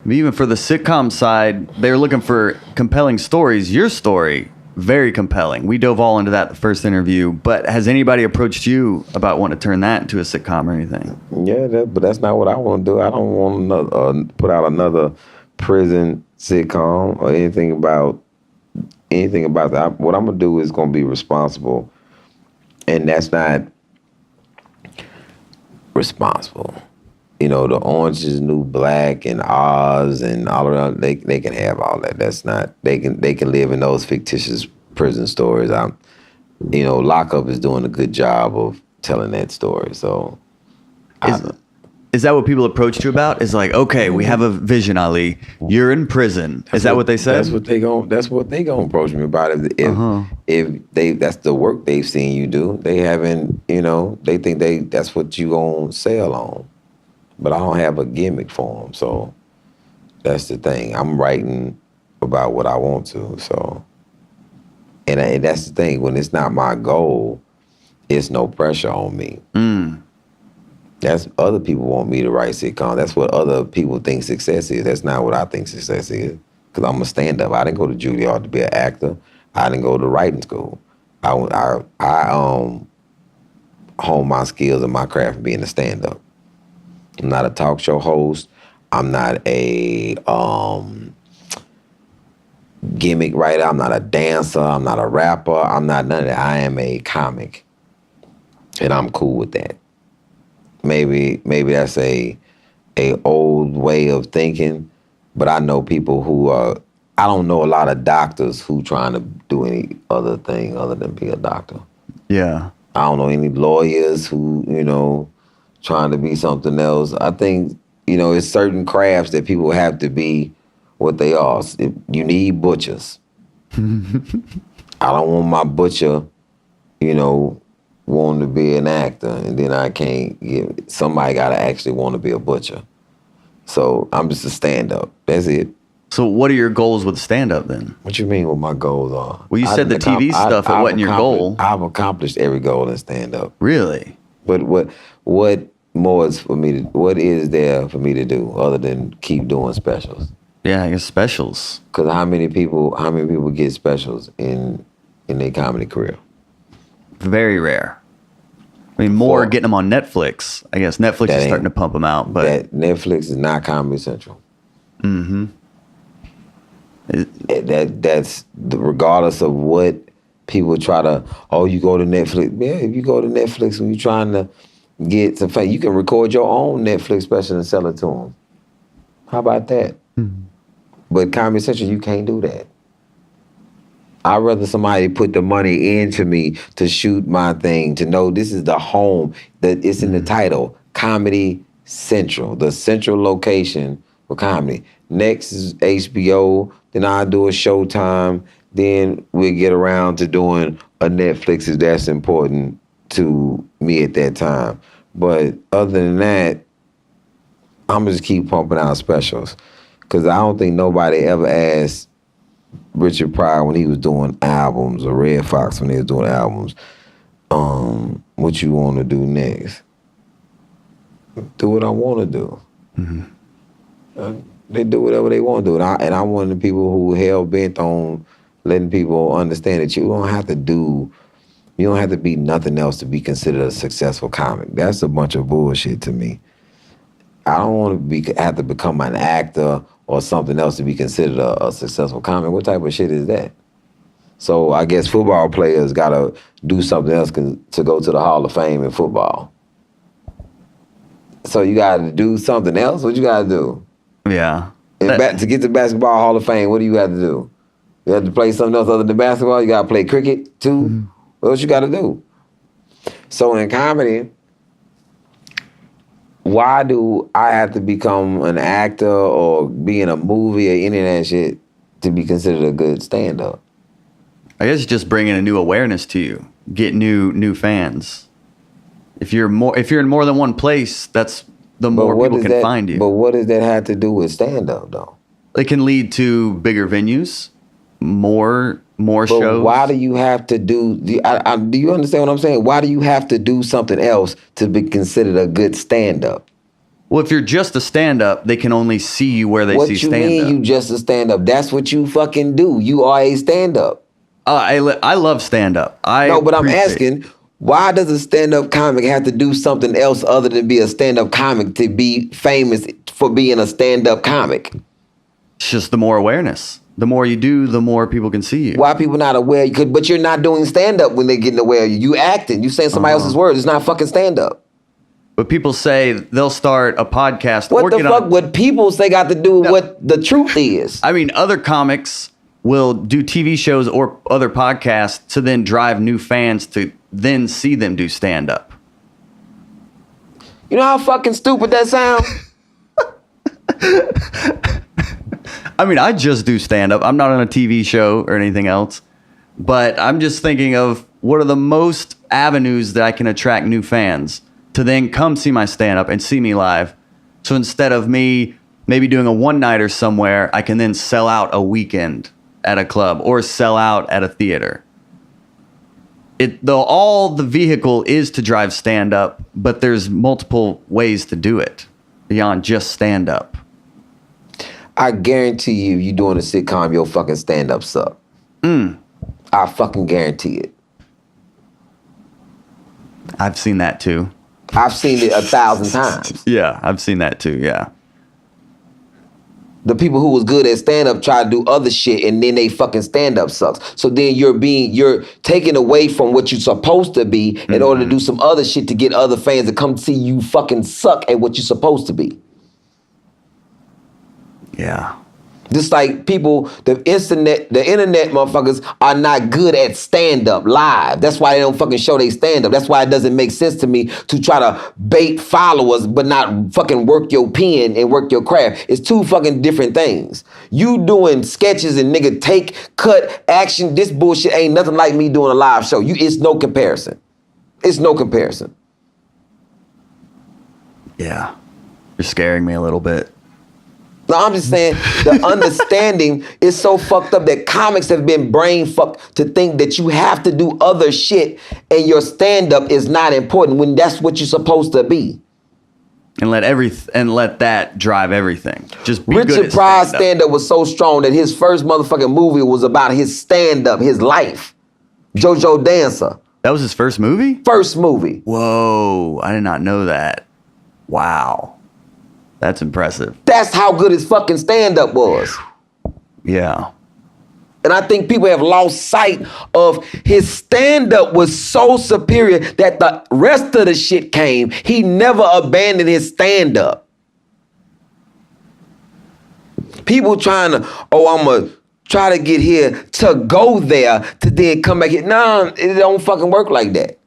Even for the sitcom side, they're looking for compelling stories. Your story, very compelling. We dove all into that the first interview. But has anybody approached you about wanting to turn that into a sitcom or anything? Yeah, but that's not what I want to do. I don't want to put out another prison sitcom or anything about that. What I'm gonna do is gonna be responsible, and that's not responsible. You know, the Orange is the New Black and Oz and all around, they can have all that. That's not, they can live in those fictitious prison stories. Lockup is doing a good job of telling that story. So is that what people approached you about? Is like, okay, we have a vision, Ali. You're in prison. Is that what they said? That's what they gonna approach me about. If that's the work they've seen you do, they haven't, they think that's what you gonna sell on. But I don't have a gimmick for them, so that's the thing. I'm writing about what I want to, so. And that's the thing, when it's not my goal, it's no pressure on me. That's other people want me to write sitcom. That's what other people think success is. That's not what I think success is. Because I'm a stand-up. I didn't go to Juilliard to be an actor. I didn't go to writing school. I honed my skills and my craft being a stand-up. I'm not a talk show host. I'm not a gimmick writer. I'm not a dancer. I'm not a rapper. I'm not none of that. I am a comic. And I'm cool with that. Maybe that's a old way of thinking, but I know people who are, I don't know a lot of doctors who trying to do any other thing other than be a doctor. Yeah. I don't know any lawyers who, trying to be something else. I think, it's certain crafts that people have to be what they are. You need butchers. I don't want my butcher, wanting to be an actor, and then I can't get, somebody got to actually want to be a butcher. So I'm just a stand-up. That's it. So what are your goals with stand-up then? What you mean what my goals are? Well, you said the TV stuff, it wasn't your goal. I've accomplished every goal in stand-up. Really? But what more is for me to, what is there for me to do other than keep doing specials? Yeah, I guess specials. Because how many people get specials in their comedy career? Very rare. I mean, more getting them on Netflix. I guess Netflix is starting to pump them out, but that Netflix is not Comedy Central. Mm-hmm. That's regardless of what people try to. Oh, you go to Netflix. Yeah, if you go to Netflix when you're trying to get some fame, you can record your own Netflix special and sell it to them. How about that? Mm-hmm. But Comedy Central, you can't do that. I'd rather somebody put the money into me to shoot my thing, to know this is the home, that it's in the title, Comedy Central, the central location for comedy. Next is HBO, then I'll do a Showtime, then we'll get around to doing a Netflix if that's important to me at that time. But other than that, I'm just keep pumping out specials. Because I don't think nobody ever asked Richard Pryor when he was doing albums, or Red Fox when they was doing albums, what you want to do next? Do what I want to do. Mm-hmm. They do whatever they want to do. And I'm one of the people who hell-bent on letting people understand that you don't have to be nothing else to be considered a successful comic. That's a bunch of bullshit to me. I don't want to have to become an actor or something else to be considered a successful comic. What type of shit is that? So I guess football players got to do something else to go to the Hall of Fame in football. So you got to do something else? What you got to do? Yeah. To get to Basketball Hall of Fame, what do you have to do? You have to play something else other than basketball? You got to play cricket too? Mm-hmm. What else you got to do? So in comedy, why do I have to become an actor or be in a movie or any of that shit to be considered a good stand-up? I guess just bringing a new awareness to you, get new fans. If you're in more than one place, that's the more people can find you. But what does that have to do with stand-up though? It can lead to bigger venues, more shows. Why do you have to do you understand what I'm saying? Why do you have to do something else to be considered a good stand-up? Well, if you're just a stand-up, they can only see you where they What see you stand-up. mean you just a stand-up? That's what you fucking do. You are a stand-up. I love stand-up. No, but I'm appreciate- asking, why does a stand-up comic have to do something else other than be a stand-up comic to be famous for being a stand-up comic? It's just the more awareness. The more you do, the more people can see you. Why people not aware? But you're not doing stand-up when they're getting aware of you. You acting. You saying somebody else's words. It's not fucking stand-up. But people say they'll start a podcast. What the fuck would people say got to do with what the truth is? I mean, other comics will do TV shows or other podcasts to then drive new fans to then see them do stand-up. You know how fucking stupid that sounds? I mean, I just do stand-up. I'm not on a TV show or anything else. But I'm just thinking of what are the most avenues that I can attract new fans to then come see my stand-up and see me live. So instead of me maybe doing a one-nighter somewhere, I can then sell out a weekend at a club or sell out at a theater. All the vehicle is to drive stand-up, but there's multiple ways to do it beyond just stand-up. I guarantee you doing a sitcom, your fucking stand-up suck. I fucking guarantee it. I've seen that too. I've seen it 1,000 times. Yeah, I've seen that too, yeah. The people who was good at stand-up try to do other shit and then they fucking stand-up sucks. So then you're taken away from what you're supposed to be in order to do some other shit to get other fans to come see you fucking suck at what you're supposed to be. Yeah. Just like people, the internet motherfuckers are not good at stand-up live. That's why they don't fucking show they stand-up. That's why it doesn't make sense to me to try to bait followers but not fucking work your pen and work your craft. It's two fucking different things. You doing sketches and nigga take, cut, action, this bullshit ain't nothing like me doing a live show. It's no comparison. It's no comparison. Yeah. You're scaring me a little bit. No, I'm just saying the understanding is so fucked up that comics have been brain fucked to think that you have to do other shit and your stand-up is not important when that's what you're supposed to be. And let that drive everything. Just be good Richard at Pryor's stand-up. stand-up was so strong that his first motherfucking movie was about his stand-up, his life. JoJo Dancer. That was his first movie? First movie. Whoa, I did not know that. Wow. That's impressive. That's how good his fucking stand-up was. Yeah. And I think people have lost sight of his stand-up was so superior that the rest of the shit came. He never abandoned his stand-up. People trying to, I'm going to try to get here to go there to then come back here. No, it don't fucking work like that.